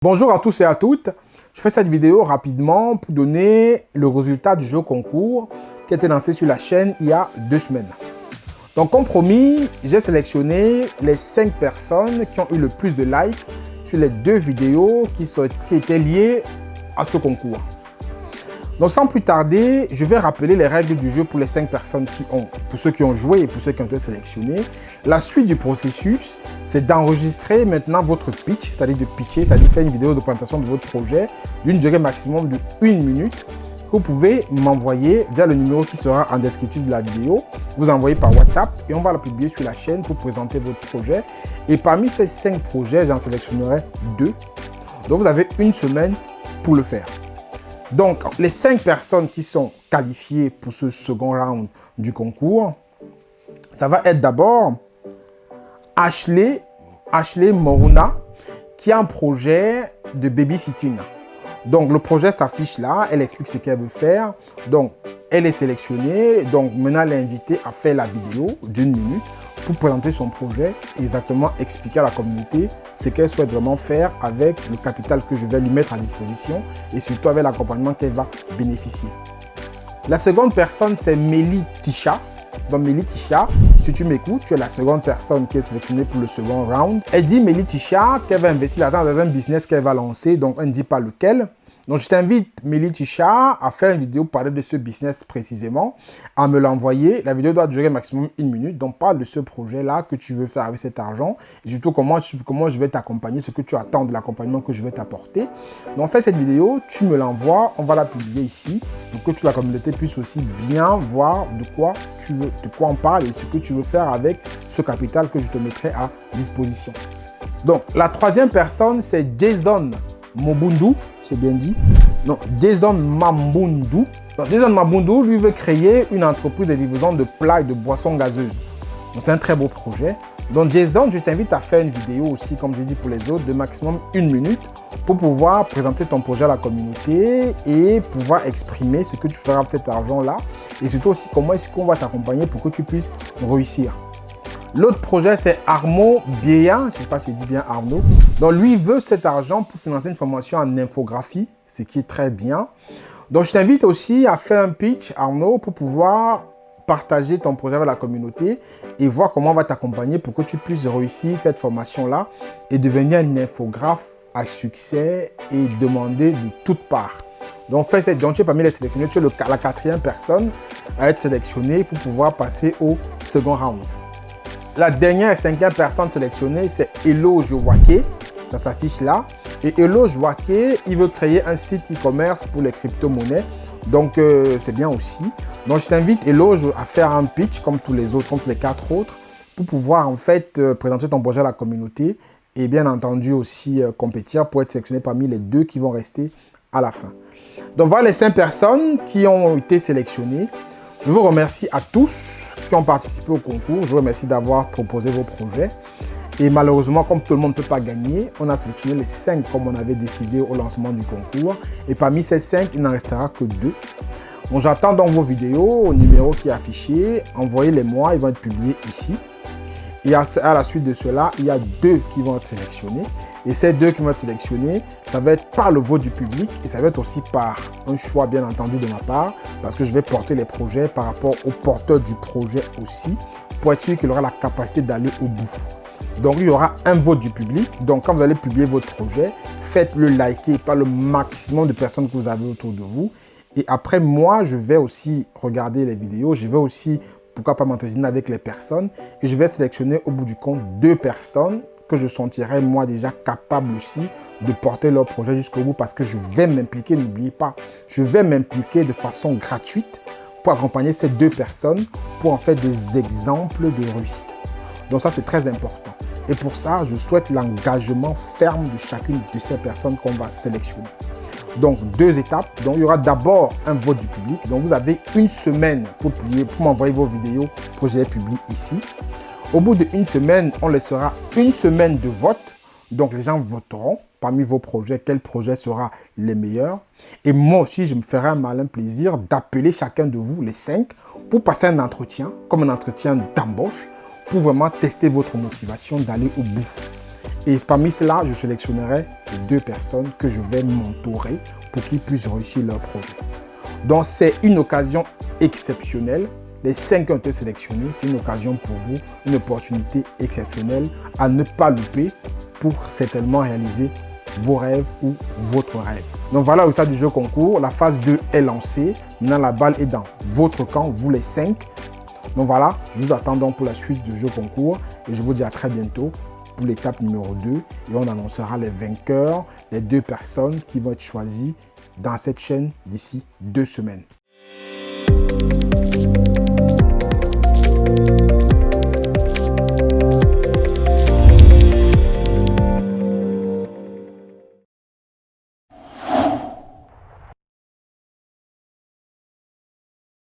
Bonjour à tous et à toutes. Je fais cette vidéo rapidement pour donner le résultat du jeu concours qui a été lancé sur la chaîne il y a 2 semaines. Donc comme promis, j'ai sélectionné les 5 personnes qui ont eu le plus de likes sur les 2 vidéos qui étaient liées à ce concours. Donc sans plus tarder, je vais rappeler les règles du jeu pour les 5 personnes pour ceux qui ont joué et pour ceux qui ont été sélectionnés. La suite du processus, c'est d'enregistrer maintenant votre pitch, c'est-à-dire de pitcher, c'est-à-dire faire une vidéo de présentation de votre projet d'une durée maximum de 1 minute que vous pouvez m'envoyer via le numéro qui sera en description de la vidéo. Vous envoyez par WhatsApp et on va la publier sur la chaîne pour présenter votre projet. Et parmi ces 5 projets, j'en sélectionnerai 2. Donc vous avez 1 semaine pour le faire. Donc, les 5 personnes qui sont qualifiées pour ce second round du concours, ça va être d'abord Ashley Moruna, qui a un projet de babysitting. Donc, le projet s'affiche là, elle explique ce qu'elle veut faire. Donc, elle est sélectionnée. Donc, maintenant, elle est invitée à faire la vidéo d'1 minute pour présenter son projet et exactement expliquer à la communauté ce qu'elle souhaite vraiment faire avec le capital que je vais lui mettre à disposition et surtout avec l'accompagnement qu'elle va bénéficier. La seconde personne, c'est Mélie Tisha. Donc Mélie Tisha, si tu m'écoutes, tu es la seconde personne qui est sélectionnée pour le second round. Elle dit, Mélie Tisha, qu'elle va investir l'argent dans un business qu'elle va lancer, donc elle ne dit pas lequel. Donc, je t'invite, Mélie Tisha, à faire une vidéo pour parler de ce business précisément, à me l'envoyer. La vidéo doit durer maximum 1 minute. Donc, parle de ce projet-là que tu veux faire avec cet argent. Et surtout, comment je vais t'accompagner, ce que tu attends de l'accompagnement que je vais t'apporter. Donc, fais cette vidéo, tu me l'envoies, on va la publier ici pour que toute la communauté puisse aussi bien voir de quoi on parle et ce que tu veux faire avec ce capital que je te mettrai à disposition. Donc, la troisième personne, c'est Jason Mobundu. C'est bien dit. Donc, Jason Mambundu. Donc, Jason Mambundu, lui, veut créer une entreprise de livraison de plats et de boissons gazeuses. Donc, c'est un très beau projet. Donc, Jason, je t'invite à faire une vidéo aussi, comme je dis pour les autres, de maximum 1 minute pour pouvoir présenter ton projet à la communauté et pouvoir exprimer ce que tu feras avec cet argent-là et surtout aussi comment est-ce qu'on va t'accompagner pour que tu puisses réussir. L'autre projet, c'est Arnaud Bieya, je ne sais pas si je dis bien Arnaud. Donc, lui veut cet argent pour financer une formation en infographie, ce qui est très bien. Donc, je t'invite aussi à faire un pitch, Arnaud, pour pouvoir partager ton projet avec la communauté et voir comment on va t'accompagner pour que tu puisses réussir cette formation-là et devenir un infographe à succès et demander de toutes parts. Donc, tu es parmi les sélectionnés, tu es la 4e personne à être sélectionnée pour pouvoir passer au second round. La dernière et 5e personne sélectionnée, c'est Eloge Wake. Ça s'affiche là. Et Eloge Wake, il veut créer un site e-commerce pour les crypto-monnaies. Donc, c'est bien aussi. Donc, je t'invite, Eloge, à faire un pitch comme tous les autres, comme les 4 autres, pour pouvoir en fait présenter ton projet à la communauté et bien entendu aussi compétir pour être sélectionné parmi les 2 qui vont rester à la fin. Donc, voilà les 5 personnes qui ont été sélectionnées. Je vous remercie à tous qui ont participé au concours. Je vous remercie d'avoir proposé vos projets. Et malheureusement, comme tout le monde ne peut pas gagner, on a sélectionné les 5 comme on avait décidé au lancement du concours. Et parmi ces 5, il n'en restera que 2. Donc, j'attends donc vos vidéos au numéro qui est affiché. Envoyez-les-moi, ils vont être publiés ici. Et à la suite de cela, il y a 2 qui vont être sélectionnés. Et ces 2 qui vont être sélectionnés, ça va être par le vote du public et ça va être aussi par un choix bien entendu de ma part parce que je vais porter les projets par rapport au porteur du projet aussi pour être sûr qu'il aura la capacité d'aller au bout. Donc, il y aura un vote du public. Donc, quand vous allez publier votre projet, faites-le liker par le maximum de personnes que vous avez autour de vous. Et après, moi, je vais aussi regarder les vidéos. Je vais aussi, pourquoi pas m'entretenir avec les personnes. Et je vais sélectionner au bout du compte 2 personnes que je sentirai moi déjà capable aussi de porter leur projet jusqu'au bout parce que je vais m'impliquer, n'oubliez pas, je vais m'impliquer de façon gratuite pour accompagner ces 2 personnes pour en faire des exemples de réussite. Donc ça, c'est très important. Et pour ça, je souhaite l'engagement ferme de chacune de ces personnes qu'on va sélectionner. Donc, 2 étapes. Donc, il y aura d'abord un vote du public. Donc, vous avez 1 semaine pour m'envoyer vos vidéos que je les publie ici. Au bout d'1 semaine, on laissera 1 semaine de vote. Donc, les gens voteront parmi vos projets, quel projet sera le meilleur. Et moi aussi, je me ferai un malin plaisir d'appeler chacun de vous, les 5, pour passer un entretien, comme un entretien d'embauche, pour vraiment tester votre motivation d'aller au bout. Et parmi cela, je sélectionnerai 2 personnes que je vais mentorer pour qu'ils puissent réussir leur projet. Donc, c'est une occasion exceptionnelle. Les 5 qui ont été sélectionnés, c'est une occasion pour vous, une opportunité exceptionnelle à ne pas louper pour certainement réaliser vos rêves ou votre rêve. Donc voilà le résultat du jeu concours. La phase 2 est lancée. Maintenant, la balle est dans votre camp, vous les 5. Donc voilà, je vous attends donc pour la suite du jeu concours et je vous dis à très bientôt pour l'étape numéro 2 et on annoncera les vainqueurs, les 2 personnes qui vont être choisies dans cette chaîne d'ici 2 semaines.